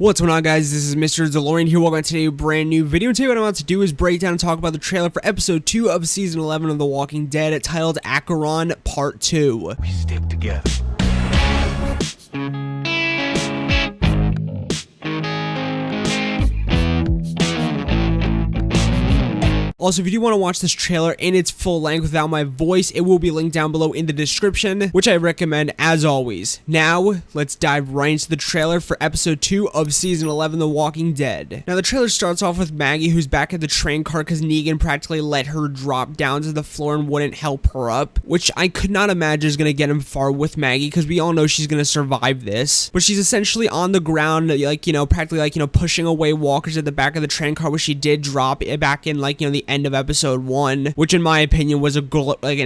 What's going on, guys? This is Mr. DeLORIAN here. Welcome to today's brand new video. And today what I'm about to do is break down and talk about the trailer for episode 2 of season 11 of The Walking Dead, titled Acheron Part 2. We stick together. Also, if you do want to watch this trailer in its full length without my voice, it will be linked down below in the description, which I recommend as always. Now, let's dive right into the trailer for episode 2 of season 11, The Walking Dead. Now, the trailer starts off with Maggie, who's back at the train car because Negan practically let her drop down to the floor and wouldn't help her up, which I could not imagine is going to get him far with Maggie because we all know she's going to survive this. But she's essentially on the ground, practically pushing away walkers at the back of the train car, which she did drop back in, the end of episode 1, which in my opinion was an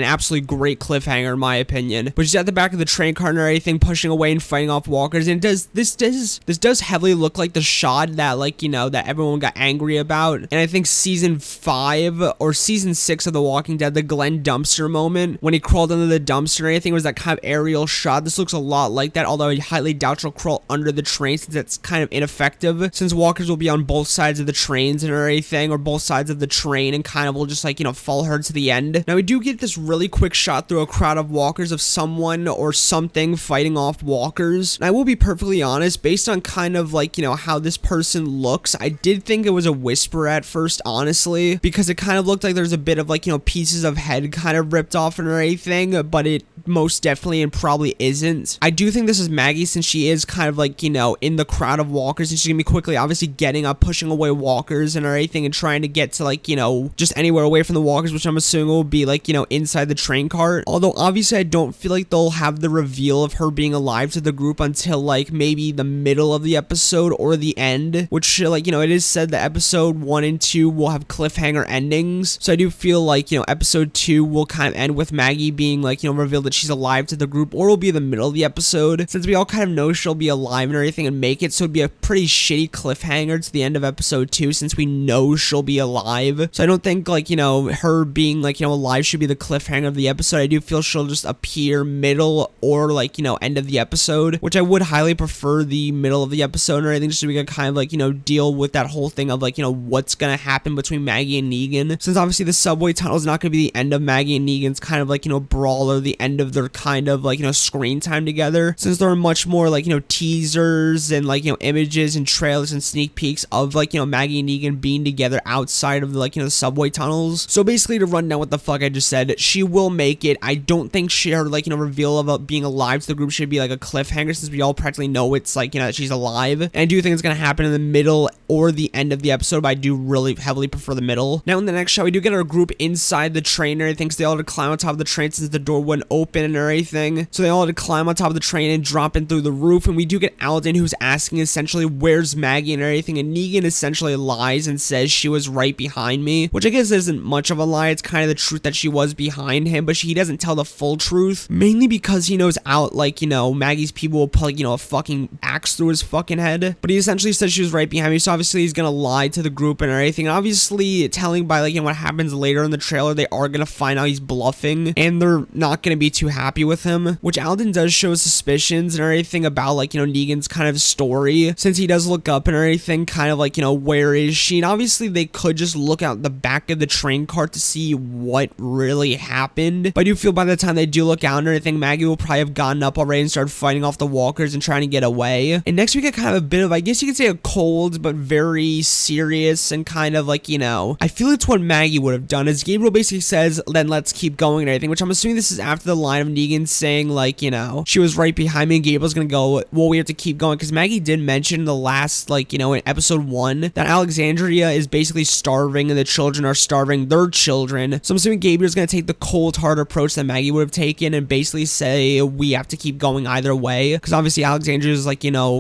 absolutely great cliffhanger in my opinion. But she's at the back of the train car and everything, pushing away and fighting off walkers, and this does heavily look like the shot that that everyone got angry about. And I think season 5 or season 6 of The Walking Dead, the Glenn dumpster moment when he crawled under the dumpster and everything, was that kind of aerial shot. This looks a lot like that, although I highly doubt she'll crawl under the train since it's kind of ineffective, since walkers will be on both sides of the trains and everything, or both sides of the train, and kind of will just follow her to the end. Now we do get this really quick shot through a crowd of walkers of someone or something fighting off walkers. And I will be perfectly honest, based on kind of how this person looks, I did think it was a whisper at first, honestly, because it kind of looked like there's a bit of pieces of head kind of ripped off and everything, but it most definitely and probably isn't. I do think this is Maggie, since she is kind of in the crowd of walkers, and she's gonna be quickly obviously getting up, pushing away walkers and everything, and trying to get to just anywhere away from the walkers, which I'm assuming will be inside the train cart. Although obviously I don't feel like they'll have the reveal of her being alive to the group until maybe the middle of the episode or the end, which it is said that episode 1 and 2 will have cliffhanger endings. So I do feel episode 2 will kind of end with Maggie being revealed that she's alive to the group, or it'll be the middle of the episode, since we all kind of know she'll be alive and everything and make it. So it'd be a pretty shitty cliffhanger to the end of episode 2, since we know she'll be alive. So I don't think her being alive should be the cliffhanger of the episode. I do feel she'll just appear middle or end of the episode, which I would highly prefer the middle of the episode or anything, just so we can kind of deal with that whole thing of what's gonna happen between Maggie and Negan, since obviously the subway tunnel is not gonna be the end of Maggie and Negan's kind of brawl, or the end of their kind of screen time together, since there are much more teasers and images and trailers and sneak peeks of Maggie and Negan being together outside of the subway tunnels. So basically, to run down what the fuck I just said, she will make it. I don't think her reveal of being alive to the group should be a cliffhanger, since we all practically know it's that she's alive. And I do think it's gonna happen in the middle or the end of the episode, but I do really heavily prefer the middle. Now in the next shot, we do get our group inside the train and everything, so they all had to climb on top of the train since the door wouldn't open and everything. So they all had to climb on top of the train and drop in through the roof, and we do get Alden, who's asking essentially where's Maggie and everything, and Negan essentially lies and says she was right behind me, which I guess isn't much of a lie. It's kind of the truth that she was behind him, but he doesn't tell the full truth, mainly because he knows Maggie's people will put a fucking axe through his fucking head. But he essentially says she was right behind me, so obviously he's gonna lie to the group and everything. And obviously, telling by what happens later in the trailer, they are gonna find out he's bluffing, and they're not gonna be too happy with him, which Alden does show suspicions and everything about Negan's kind of story, since he does look up and everything, kind of where is she? And obviously they could just look out the back of the train cart to see what really happened, but I do feel by the time they do look out and everything, Maggie will probably have gotten up already and started fighting off the walkers and trying to get away. And next we get kind of a bit of, I guess you could say, a cold but very serious and kind of I feel it's what Maggie would have done, as Gabriel basically says, then let's keep going and everything, which I'm assuming this is after the line of Negan saying she was right behind me, and Gabriel's gonna go, well, we have to keep going, because Maggie did mention in the last in episode 1 that Alexandria is basically starving and the children are starving their children. So I'm assuming Gabriel's gonna take the cold hard approach that Maggie would have taken and basically say we have to keep going either way, because obviously Alexandria is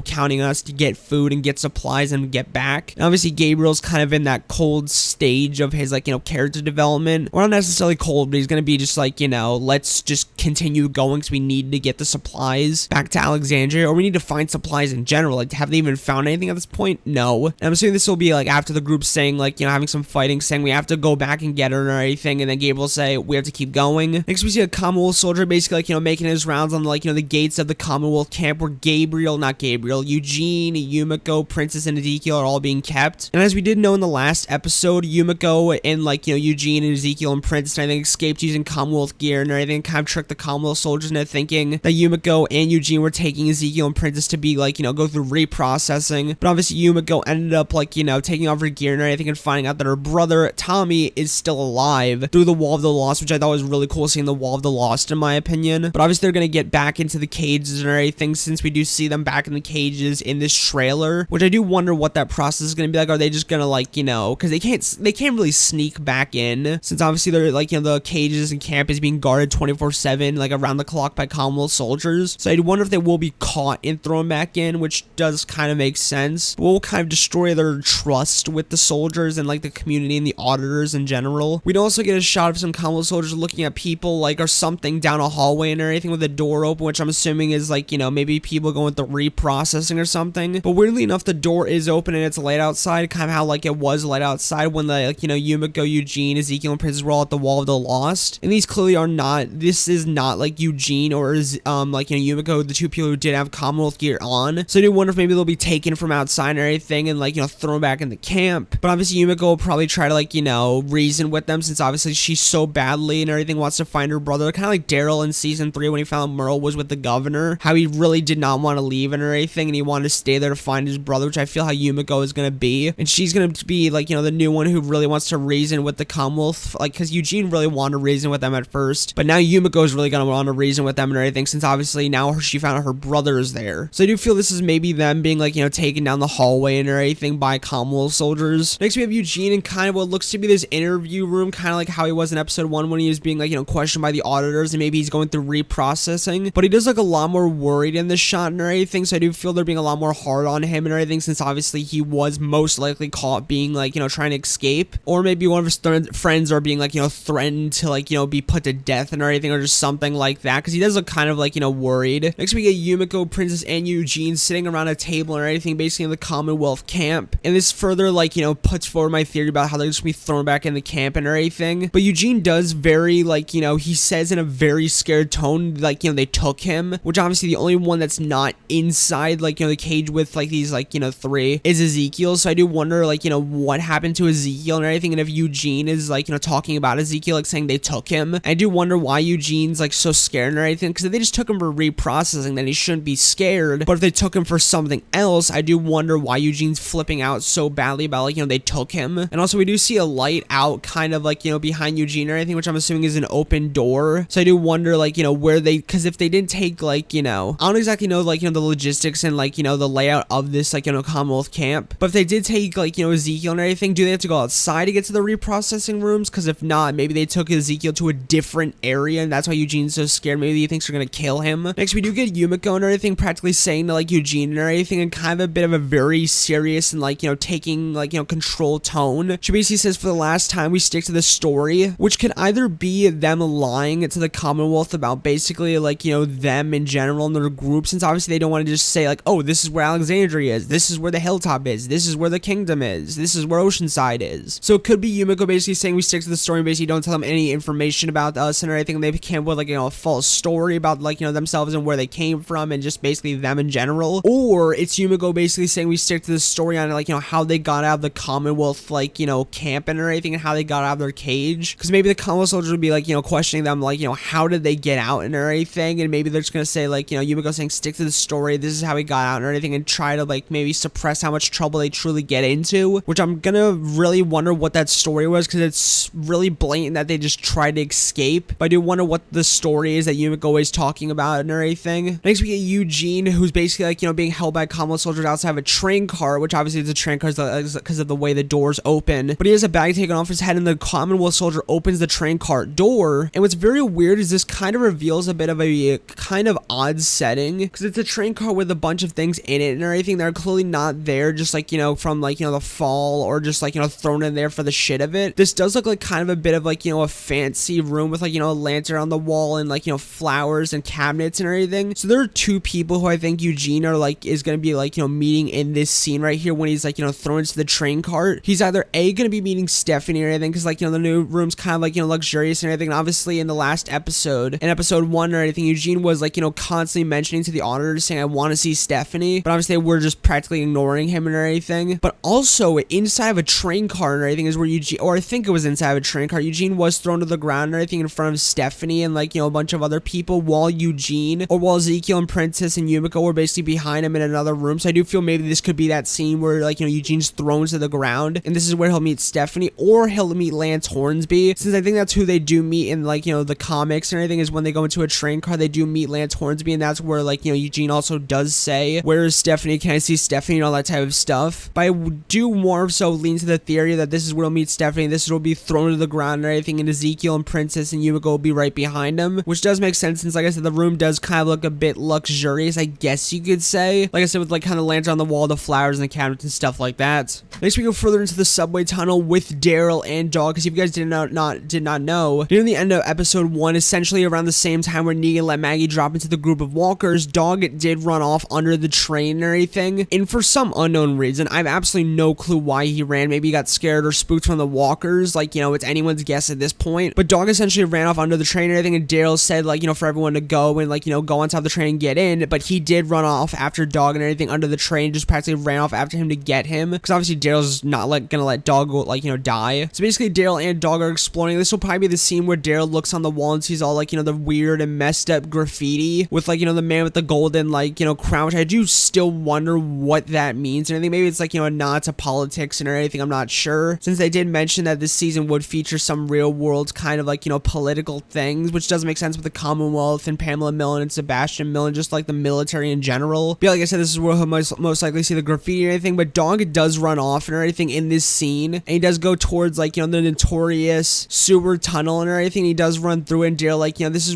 counting on us to get food and get supplies and get back. And obviously Gabriel's kind of in that cold stage of his like, character development. Or not necessarily cold, but he's gonna be just like, let's just continue going because we need to get the supplies back to Alexandria, or we need to find supplies in general. Like, have they even found anything at this point? No. And I'm assuming this will be like after the group saying like, having some fighting, saying we have to go back and get her or anything, and then Gabriel will say we have to keep going. Next we see a Commonwealth soldier basically like, making his rounds on like, the gates of the Commonwealth camp where Eugene, Yumiko, Princess, and Ezekiel are all being kept. And as we did know in the last episode, Yumiko and like, Eugene and Ezekiel and Princess, I think, escaped using Commonwealth gear and everything, kind of tricked the Commonwealth soldiers into thinking that Yumiko and Eugene were taking Ezekiel and Princess to be like, go through reprocessing. But obviously Yumiko ended up like, taking off her gear and everything and finding out that her brother Tommy is still alive through the Wall of the Lost, which I thought was really cool, seeing the Wall of the Lost in my opinion. But obviously they're gonna get back into the cages and everything, since we do see them back in the cages in this trailer, which I do wonder what that process is gonna be like. Are they just gonna like, because they can't really sneak back in, since obviously they're like, the cages and camp is being guarded 24/7, like around the clock by Commonwealth soldiers. So I wonder if they will be caught and thrown back in, which does kind of make sense. But we'll kind of destroy their trust with the soldiers and like the community and the auditors in general. We'd also get a shot of some Commonwealth soldiers looking at people like or something down a hallway and everything with a door open, which I'm assuming is like, maybe people going through reprocessing or something. But weirdly enough, the door is open and it's light outside, kind of how like it was light outside when the like, Yumiko, Eugene, Ezekiel, and Princess were all at the Wall of the Lost. And these clearly are not, this is not like Eugene or like, Yumiko, the two people who did have Commonwealth gear on. So I do wonder if maybe they'll be taken from outside and everything and like, thrown back in the camp. But obviously Yumiko will probably try to like, reason with them, since obviously she's so badly and everything wants to find her brother. Kind of like Daryl in season 3 when he found Merle was with the governor, how he really did not want to leave and everything, and he wanted to stay there to find his brother, which I feel how Yumiko is going to be. And she's going to be like, the new one who really wants to reason with the Commonwealth, like, because Eugene really wanted to reason with them at first, but now Yumiko is really going to want to reason with them and everything, since obviously now she found out her brother is there. So I do feel this is maybe them being like, taken down the hallway and everything by Commonwealth soldiers. Next we have Eugene in kind of what looks to be this interview room, kind of like how he was in episode 1 when he was being like, questioned by the auditors, and maybe he's going through reprocessing. But he does look a lot more worried in this shot and everything, so I do feel they're being a lot more hard on him and everything, since obviously he was most likely caught being like, trying to escape, or maybe one of his friends are being like, threatened to like, be put to death and everything, or just something like that, because he does look kind of like, worried. Next we get Yumiko, Princess, and Eugene sitting around a table and everything, basically in the Commonwealth camp, and this further like, puts forward my theory about how they're just gonna be thrown back in the camp and everything. But Eugene does very like, he says in a very scared tone like, they took him, which obviously the only one that's not inside like, the cage with like these like, 3 is Ezekiel. So I do wonder like, what happened to Ezekiel and everything, and if Eugene is like, talking about Ezekiel, like saying they took him. I do wonder why Eugene's like so scared and everything, because if they just took him for reprocessing, then he shouldn't be scared. But if they took him for something else, I do wonder why Eugene's flipping out so badly about like, they took him. And also we do see a light out kind of like, behind Eugene or anything, which I'm assuming is an open door. So I do wonder like, where they, because if they didn't take like, I don't exactly know like, the logistics and like, the layout of this like, Commonwealth camp, but if they did take like, Ezekiel and everything, do they have to go outside to get to the reprocessing rooms? Because if not, maybe they took Ezekiel to a different area and that's why Eugene's so scared. Maybe he thinks they're gonna kill him. Next we do get Yumiko and everything practically saying to like Eugene and everything in kind of a bit of a very serious and like, taking like, control tone. She basically says, for the last time, we stick to the story, which could either be them lying to the Commonwealth about basically like, them in general and their group, since obviously they don't want to just say like, oh, this is where Alexandria is, this is where the hilltop is, this is where the kingdom is, this is where Oceanside is. So it could be Yumiko basically saying we stick to the story and basically don't tell them any information about us and everything. They came up with like, a false story about like, themselves and where they came from and just basically them in general. Or it's Yumiko basically saying we stick to the story on like, how they got out of the Commonwealth like, camp and everything, and how they got out of their cage. Because maybe the Commonwealth soldiers would be like, questioning them like, how did they get out and everything, and maybe they're just gonna say like, Yumiko saying stick to the story, this is how we got out and everything, and try to like maybe suppress how much trouble they truly get into, which I'm gonna really wonder what that story was, because it's really blatant that they just tried to escape. But I do wonder what the story is that Yumiko is talking about and everything. Next we get Eugene, who's basically like, being held by Commonwealth soldiers outside of a train car, which obviously is a train car because of the way the doors open, but he has a bag taken off his head, and the Commonwealth soldier opens the train car door. And what's very weird is this kind of reveals a bit of a kind of odd setting, because it's a train car with a bunch of things in it and everything that are clearly not there just just like, you know, from like, you know, the fall, or just like, you know, thrown in there for the shit of it. This does look like kind of a bit of like, you know, a fancy room with like, you know, a lantern on the wall and like, you know, flowers and cabinets and everything. So there are two people who I think Eugene are like is gonna be like, you know, meeting in this scene right here when he's like, you know, thrown into the train cart. He's either A, gonna be meeting Stephanie or anything, because like, you know, the new room's kind of like, you know, luxurious and everything. And obviously in the last episode, in episode 1 or anything, Eugene was like, you know, constantly mentioning to the auditors saying, I want to see Stephanie, but obviously we're just practically ignoring him and everything. But also inside of a train cart and everything is where Eugene, or I think it was inside of a train cart, Eugene was thrown to the ground and everything in front of Stephanie and like, you know, a bunch of other people, while Eugene, or while Ezekiel and Princess and Yumiko were basically behind him in another room. So I do feel maybe this could be that scene where like, you know, Eugene's thrown to the ground and this is where he'll meet Stephanie, or he'll meet Lance Hornsby, since I think that's who they do meet in like, you know, the comics and everything, is when they go into a train car, they do meet Lance Hornsby, and that's where like, you know, Eugene also does say, where is Stephanie, can I see Stephanie, and all that type of stuff. But I do more so lean to the theory that this is where we'll meet Stephanie, this will be thrown to the ground and everything, and Ezekiel and Princess and Yumiko will be right behind him, which does make sense since like I said, the room does kind of look a bit luxurious, I guess you could say, like I said, with like kind of lantern on the wall, the flowers and the cabinets and stuff like that. Next we go further into the subway tunnel with Daryl and Dog, because if you guys did not know, near the end of episode 1, essentially around the same time where Negan let Maggie drop into the group of walkers, Dog did run off under the train and everything, and for some unknown reason, I have absolutely no clue why he ran. Maybe he got scared or spooked from the walkers, like, you know, it's anyone's guess at this point, but Dog essentially ran off under the train and everything, and Daryl said like, you know, for everyone to go and like, you know, go on top of the train and get in, but he did run off after Dog and everything under the train, just practically ran off after him to get him, because obviously Daryl's not gonna let Dog go, like, you know, die. So basically Daryl and Dog are exploring. This will probably be the scene where Daryl looks on the wall and sees all like, you know, the weird and messed up graffiti with like, you know, the man with the golden like, you know, crown, which I do still wonder what that means and anything. Maybe it's like, you know, a nod to politics and everything, I'm not sure, since they did mention that this season would feature some real world kind of like, you know, political things, which does make sense with the Commonwealth and Pamela Millen and Sebastian Millen, just like the military in general. But yeah, like I said, this is where he'll most likely see the graffiti and everything, but Dog does run off and everything in this scene, and he does go towards like, you know, the notorious sewer tunnel and everything. He does run through it, and Daryl, like, you know, this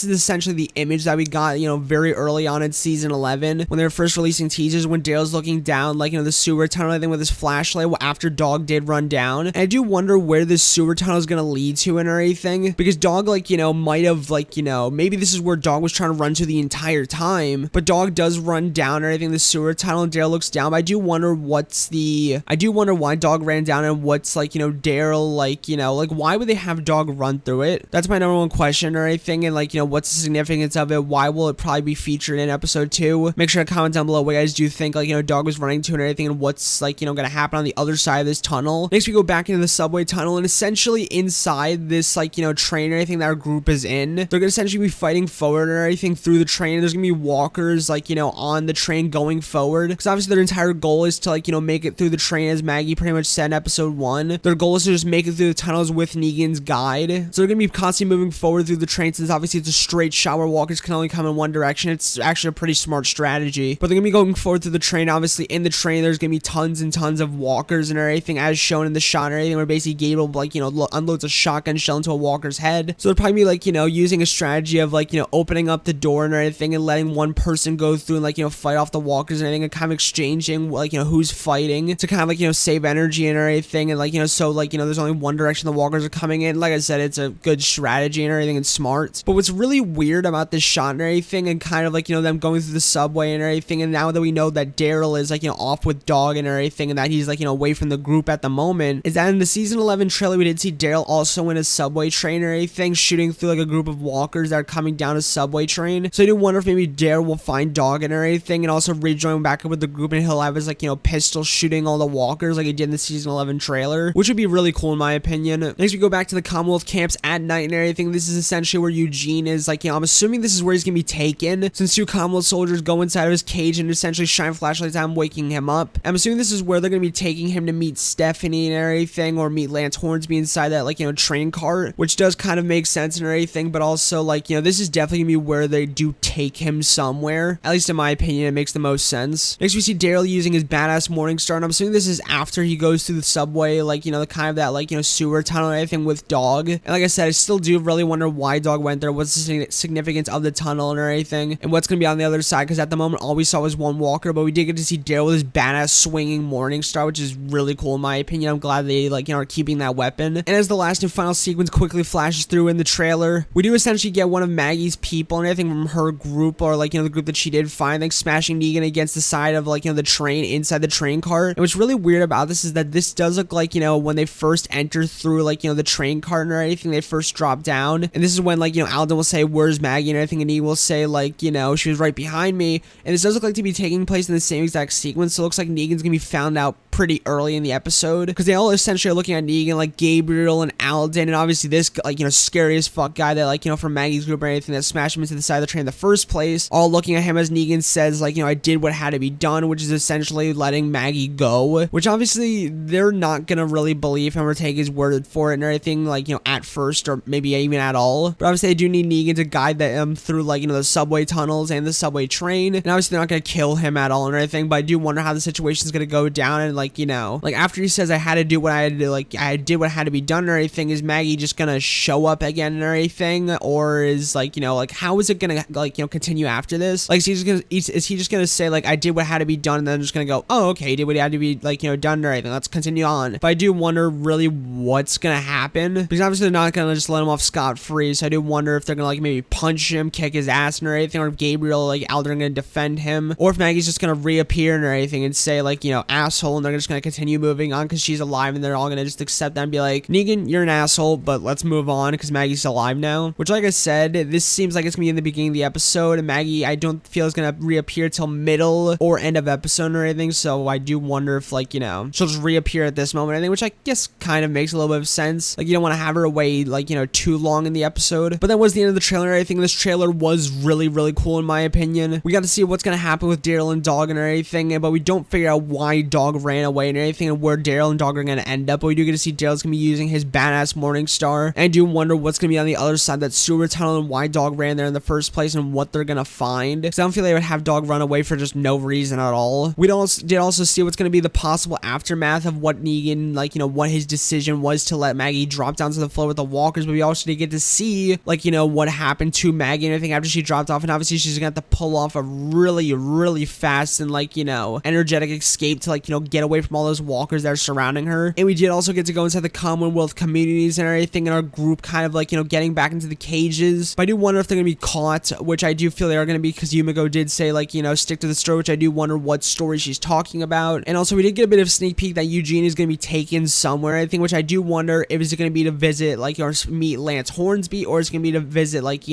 is essentially the image that we got, you know, very early on in season 11 when they were first releasing teasers, when Daryl's looking down like, you know, the sewer tunnel, I think, with his flashlight after Dog did run down. And I do wonder where this sewer tunnel is gonna lead to and everything, because Dog, like, you know, might have like, you know, maybe this is where Dog was trying to run to the entire time, but Dog does run down and everything, the sewer tunnel, and Daryl looks down. But I do wonder why Dog ran down, and what's like, you know, Daryl, like, you know, like, why would they have Dog run through it? That's my number one question or anything. And like, you know, what's the significance of it? Why will it probably be featured in episode 2? Make sure to comment down below what you guys do think, like, you know, Dog was running to and everything, and what's like, you know, gonna happen on the other side of this tunnel. Next we go back into the subway tunnel, and essentially inside this like, you know, train or anything that our group is in, they're gonna essentially be fighting forward or anything through the train. There's gonna be walkers like, you know, on the train going forward, because obviously their entire goal is to like, you know, make it through the train, as Maggie pretty much said in episode 1. Their goal is to just make it through the tunnels with Negan's guide. So they're gonna be constantly moving forward through the train, since obviously it's a straight shot where walkers can only come in one direction. It's actually a pretty smart strategy, but they're gonna be going forward through the train. Obviously in the train there's gonna be tons and tons of walkers and everything, as shown in the shot and everything, where basically Gable, like, you know, unloads a shotgun shell into a walker's head. So they'll probably be like, you know, using a strategy of like, you know, opening up the door and everything and letting one person go through and like, you know, fight off the walkers and everything, and kind of exchanging like, you know, who's fighting to kind of like, you know, save energy and everything, and like, you know, so like, you know, there's only one direction the walkers are coming in. Like I said, it's a good strategy and everything, and smart. But what's really weird about this shot and everything, and kind of like, you know, them going through the subway and everything, and now that we know that Daryl is like, you know, off with Dog and everything, and that he's like, you know, away from the group at the moment, is that in the season 11 trailer we did see Daryl also in a subway train or anything, shooting through like a group of walkers that are coming down a subway train. So I do wonder if maybe Daryl will find Dog and everything, and also rejoin back up with the group, and he'll have his like, you know, pistol shooting all the walkers like he did in the season 11 trailer, which would be really cool in my opinion. Next we go back to the Commonwealth camps at night and everything. This is essentially where Eugene is, like, you know, I'm assuming this is where he's gonna be taken, since 2 Commonwealth soldiers go inside of his cage and essentially shine flashlights at him, waking him up. I'm assuming this is where they're gonna be taking him to meet Stephanie and everything, or meet Lance Hornsby inside that, like, you know, train cart, which does kind of make sense and everything, but also, like, you know, this is definitely gonna be where they do take him somewhere. At least in my opinion, it makes the most sense. Next we see Daryl using his badass Morningstar, and I'm assuming this is after he goes through the subway, like, you know, the kind of that, like, you know, sewer tunnel and everything with Dog. And like I said, I still do really wonder why Dog went there, what's the significance of the tunnel and everything, and what's gonna be on the other side, because at the moment all we saw was one walker, but we did get to see Daryl with his badass swinging morning star, which is really cool in my opinion. I'm glad they like, are keeping that weapon. And as the last and final sequence quickly flashes through in the trailer, we do essentially get one of Maggie's people and everything from her group, or like, the group that she did find, like smashing Negan against the side of like, the train, inside the train cart. And what's really weird about this is that this does look like, when they first enter through like, the train cart or anything, they first drop down. And this is when like, Alden will say, "Where's Maggie?" and everything, and he will say like, "She was right behind me." And this does look like to be taking place in the same exact sequence. So it looks like Negan's gonna be found out pretty early in the episode, because they all essentially are looking at Negan, like Gabriel and Alden, and obviously this like, scary as fuck guy that like, from Maggie's group or anything that smashed him into the side of the train in the first place, all looking at him as Negan says like, "I did what had to be done," which is essentially letting Maggie go, which obviously they're not gonna really believe him or take his word for it and everything, like, at first, or maybe even at all. But obviously they do need Negan to guide them through like, the subway tunnels and the subway train, and obviously they're not gonna kill him at all and everything. But I do wonder how the situation's gonna go down, and like, like after he says, "I had to do what I had to do," like I did what had to be done and everything, is Maggie just gonna show up again and everything, or is like, like how is it gonna like, continue after this? Like, is he just gonna say like, "I did what had to be done," and then just gonna go, "Oh, okay, he did what had to be like, done and everything, let's continue on." But I do wonder really what's gonna happen, because obviously they're not gonna just let him off scot-free. So I do wonder if they're gonna like maybe punch him, kick his ass and everything, or if Gabriel, like Alden, are gonna defend him, or if Maggie's just gonna reappear and everything and say like, "Asshole," and they're just gonna continue moving on because she's alive, and they're all gonna just accept that and be like, "Negan, you're an asshole, but let's move on because Maggie's alive now." Which, like I said, this seems like it's gonna be in the beginning of the episode, and Maggie, I don't feel is gonna reappear till middle or end of episode or anything. So I do wonder if like, she'll just reappear at this moment, I think, which I guess kind of makes a little bit of sense. Like, you don't want to have her away like, too long in the episode. But that was the end of the trailer. I think this trailer was really, really cool in my opinion. We got to see what's gonna happen with Daryl and Dog and everything, but we don't figure out why Dog ran away and everything, and where Daryl and Dog are gonna end up. But we do get to see Daryl's gonna be using his badass morning star, and I do wonder what's gonna be on the other side of that sewer tunnel, and why Dog ran there in the first place, and what they're gonna find. Because I don't feel they would have Dog run away for just no reason at all. We did also see what's gonna be the possible aftermath of what Negan, like, what his decision was to let Maggie drop down to the floor with the walkers. But we also did get to see like, what happened to Maggie and everything after she dropped off, and obviously she's gonna have to pull off a really, really fast and like, energetic escape to like, get away from all those walkers that are surrounding her. And we did also get to go inside the Commonwealth communities and everything, in our group kind of like, getting back into the cages. But I do wonder if they're gonna be caught, which I do feel they are gonna be, because Yumiko did say like, stick to the story, which I do wonder what story she's talking about. And also we did get a bit of a sneak peek that Eugene is gonna be taken somewhere, I think, which I do wonder if it's gonna be to visit like, or meet Lance Hornsby, or it's gonna be to visit like,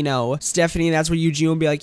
Stephanie, and that's where Eugene will be like,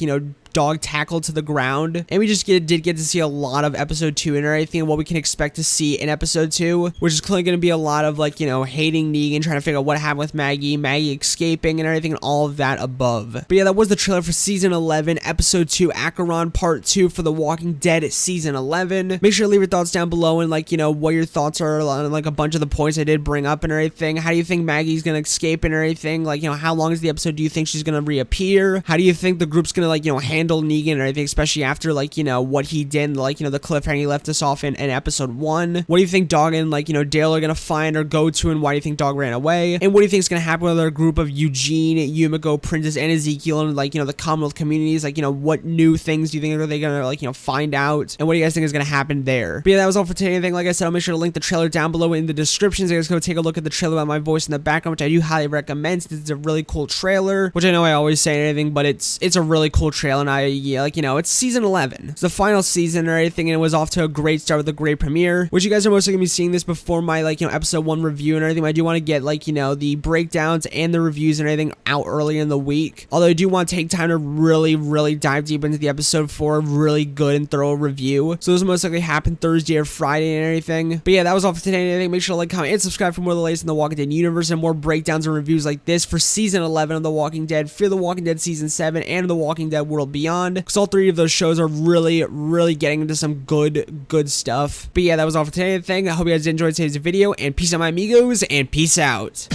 Dog tackled to the ground. And we just did get to see a lot of episode 2 and everything, and what we can expect to see in episode 2, which is clearly going to be a lot of like, hating Negan, trying to figure out what happened with Maggie escaping and everything, and all of that above. But yeah, that was the trailer for season 11, episode 2, Acheron part 2 for The Walking Dead season 11. Make sure to leave your thoughts down below, and like, what your thoughts are on like a bunch of the points I did bring up and everything. How do you think Maggie's going to escape and everything? Like, how long is the episode? Do you think she's going to reappear? How do you think the group's going to like, handle Negan and everything, especially after like, what he did, like, the cliffhanger he left us off in episode 1? What do you think Dog and like, Dale are gonna find or go to, and why do you think Dog ran away? And what do you think is gonna happen with our group of Eugene, Yumiko, Princess, and Ezekiel, and like, the Commonwealth communities? Like, what new things do you think are they gonna like, find out? And what do you guys think is gonna happen there? But yeah, that was all for today. Anything, like I said, I'll make sure to link the trailer down below in the description, so you guys go take a look at the trailer about my voice in the background, which I do highly recommend, since it's a really cool trailer, which I know I always say anything, but it's a really cool trailer. And it's season 11. It's the final season or anything, and it was off to a great start with a great premiere, which you guys are mostly gonna be seeing this before my like, episode 1 review and everything. I do want to get like, the breakdowns and the reviews and everything out early in the week. Although I do want to take time to really, really dive deep into the episode for a really good and thorough review. So those will most likely happen Thursday or Friday and everything. But yeah, that was all for today and everything. Make sure to like, comment, and subscribe for more of the latest in the Walking Dead universe, and more breakdowns and reviews like this for season 11 of The Walking Dead, Fear the Walking Dead season 7, and The Walking Dead World Beyond, because all 3 of those shows are really, really getting into some good stuff. But yeah, that was all for today. I hope you guys enjoyed today's video, and peace out, my amigos, and peace out.